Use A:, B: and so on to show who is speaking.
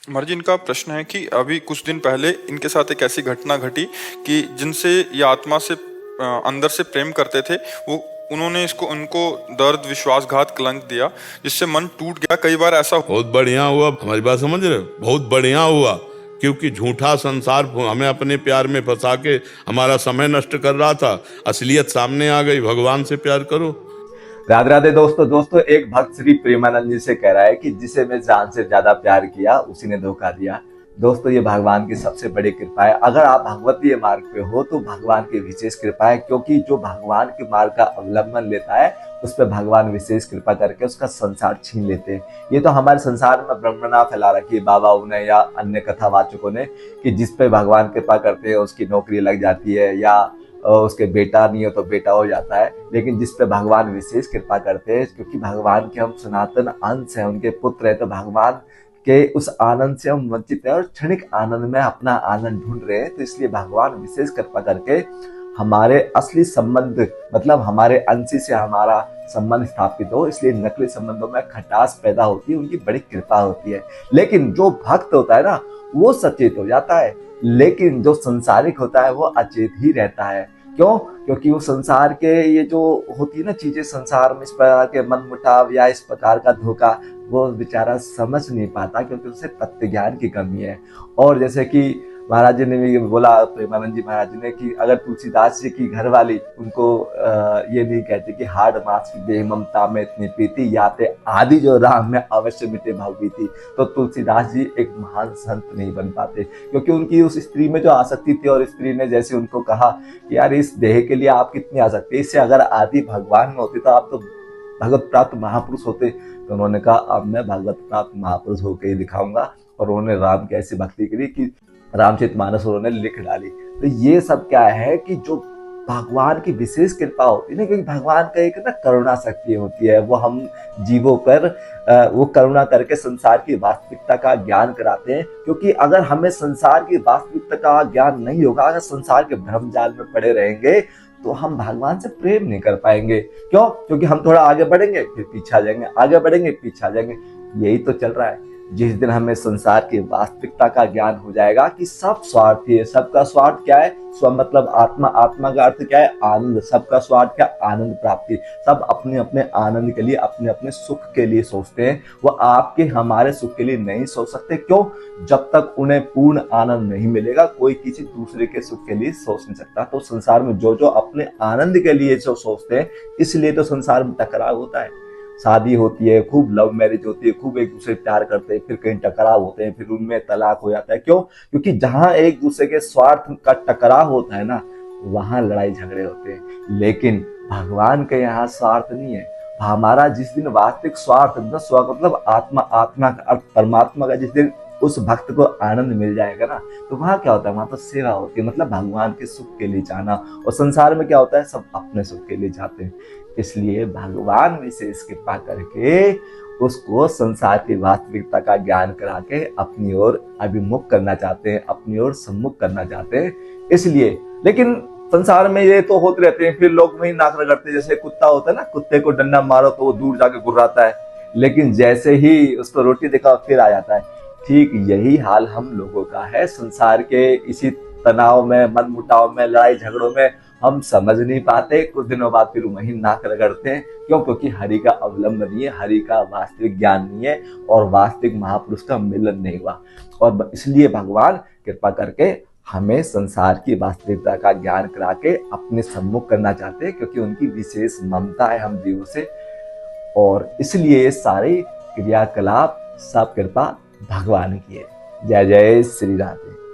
A: मर्जी इनका प्रश्न है कि अभी कुछ दिन पहले इनके साथ एक ऐसी घटना घटी कि जिनसे ये आत्मा से अंदर से प्रेम करते थे, वो उन्होंने इसको उनको दर्द, विश्वासघात, कलंक दिया, जिससे मन टूट गया। कई बार ऐसा
B: बहुत बढ़िया हुआ, हमारी बात समझ रहे हो? बहुत बढ़िया हुआ, क्योंकि झूठा संसार हमें अपने प्यार में फंसा के हमारा समय नष्ट कर रहा था। असलियत सामने आ गई, भगवान से प्यार करो।
C: राधे राधे दोस्तों, एक भक्त श्री प्रेमानंद जी से कह रहा है कि जिसे मैं जान से ज्यादा प्यार किया उसी ने धोखा दिया। दोस्तों, ये भगवान की सबसे बड़ी कृपा है। अगर आप भगवतीय मार्ग पे हो तो भगवान की विशेष कृपा है, क्योंकि जो भगवान के मार्ग का अवलंबन लेता है उस पर भगवान विशेष कृपा करके उसका संसार छीन लेते हैं। ये तो हमारे संसार में ब्रह्मणा फैला रखी है बाबाओं ने या अन्य कथावाचकों ने कि जिस पे भगवान कृपा करते हैं उसकी नौकरी लग जाती है, या उसके बेटा नहीं हो तो बेटा हो जाता है। लेकिन जिस पे भगवान विशेष कृपा करते हैं, क्योंकि भगवान के हम सनातन अंश हैं, उनके पुत्र हैं, तो भगवान के उस आनंद से हम वंचित हैं और क्षणिक आनंद में अपना आनंद ढूंढ रहे हैं। तो इसलिए भगवान विशेष कृपा करके हमारे असली संबंध, मतलब हमारे अंशी से हमारा संबंध स्थापित हो, इसलिए नकली संबंधों में खटास पैदा होती है, उनकी बड़ी कृपा होती है। लेकिन जो भक्त होता है ना, वो सचेत हो जाता है, लेकिन जो संसारिक होता है वो अचेत ही रहता है। क्यों? क्योंकि वो संसार के ये जो होती है ना चीजें, संसार में इस प्रकार के मन मुटाव या इस प्रकार का धोखा, वो बेचारा समझ नहीं पाता, क्योंकि उसे तत्व ज्ञान की कमी है। और जैसे कि महाराज जी ने भी बोला, प्रेमानंद जी महाराज जी ने, कि अगर तुलसीदास जी की घरवाली उनको ये नहीं कहती कि हाड़ मास की देह ममता में इतनी प्रीति, याते आदि जो राम में अवश्य मिटे भवभीति, तो तुलसीदास जी एक महान संत नहीं बन पाते, क्योंकि उनकी उस स्त्री में जो आसक्ति थी। और स्त्री ने जैसे उनको कहा कि यार इस देह के लिए आप कितनी आसक्ति, इससे अगर आदि भगवान में होती तो आप तो भगवत प्राप्त महापुरुष होते। तो उन्होंने कहा अब मैं भगवत प्राप्त महापुरुष होकर ही दिखाऊंगा। और उन्होंने राम की ऐसी भक्ति करी कि रामचरितमानस उन्होंने लिख डाली। तो ये सब क्या है कि जो भगवान की विशेष कृपा होती है ना, क्योंकि भगवान का एक ना करुणा शक्ति होती है, वो हम जीवों पर वो करुणा करके संसार की वास्तविकता का ज्ञान कराते हैं। क्योंकि अगर हमें संसार की वास्तविकता का ज्ञान नहीं होगा, अगर संसार के भ्रम जाल में पड़े रहेंगे, तो हम भगवान से प्रेम नहीं कर पाएंगे। क्यों? क्योंकि हम थोड़ा आगे बढ़ेंगे फिर पीछे आ जाएंगे, आगे बढ़ेंगे पीछे आ जाएंगे। यही तो चल रहा है। जिस दिन हमें संसार की वास्तविकता का ज्ञान हो जाएगा कि सब स्वार्थी है, सबका स्वार्थ क्या है? स्व मतलब आत्मा, आत्मा का अर्थ क्या है? आनंद। सबका स्वार्थ क्या? आनंद प्राप्ति। सब अपने अपने आनंद के लिए, अपने अपने सुख के लिए सोचते हैं। वो आपके हमारे सुख के लिए नहीं सोच सकते। क्यों? जब तक उन्हें पूर्ण आनंद नहीं मिलेगा, कोई किसी दूसरे के सुख के लिए सोच नहीं सकता। तो संसार में जो जो अपने आनंद के लिए जो सोचते हैं, इसलिए तो संसार में टकराव होता है। शादी होती है, खूब लव मैरिज होती है, खूब एक दूसरे प्यार करते हैं, फिर कहीं टकराव होते हैं, फिर उनमें तलाक हो जाता है। क्यों? क्योंकि जहां एक दूसरे के स्वार्थ का टकराव होता है ना, वहां लड़ाई झगड़े होते हैं। लेकिन भगवान के यहाँ स्वार्थ नहीं है। हमारा जिस दिन वास्तविक स्वार्थ मतलब आत्मा, आत्मा का अर्थ परमात्मा का जिस दिन उस भक्त को आनंद मिल जाएगा ना, तो वहां क्या होता है? वहां तो सेवा होती है, मतलब भगवान के सुख के लिए जाना। और संसार में क्या होता है? सब अपने सुख के लिए जाते हैं। इसलिए भगवान विशेष कृपा करके उसको संसार की वास्तविकता का ज्ञान करा के अपनी ओर अभिमुख करना चाहते हैं, अपनी ओर सम्मुख करना चाहते हैं। इसलिए लेकिन संसार में ये तो होते रहते हैं, फिर लोग वही नाक रगड़ते हैं। जैसे कुत्ता होता है ना, कुत्ते को डंडा मारो तो वो दूर जाके गुर्राता है, लेकिन जैसे ही उसको रोटी दिखाओ फिर आ जाता है। ठीक यही हाल हम लोगों का है। संसार के इसी तनाव में, मन मुटाव में, लड़ाई झगड़ों में हम समझ नहीं पाते, कुछ दिनों बाद फिर वही नाक रगड़ते हैं। क्यों? क्योंकि हरि का अवलंबन नहीं है, हरि का वास्तविक ज्ञान नहीं है, और वास्तविक महापुरुष का मिलन नहीं हुआ। और इसलिए भगवान कृपा करके हमें संसार की वास्तविकता का ज्ञान करा के अपने सम्मुख करना चाहते हैं, क्योंकि उनकी विशेष ममता है हम जीवों से। और इसलिए सारे क्रियाकलाप, सब कृपा भगवान की है। जय जय श्री राधे।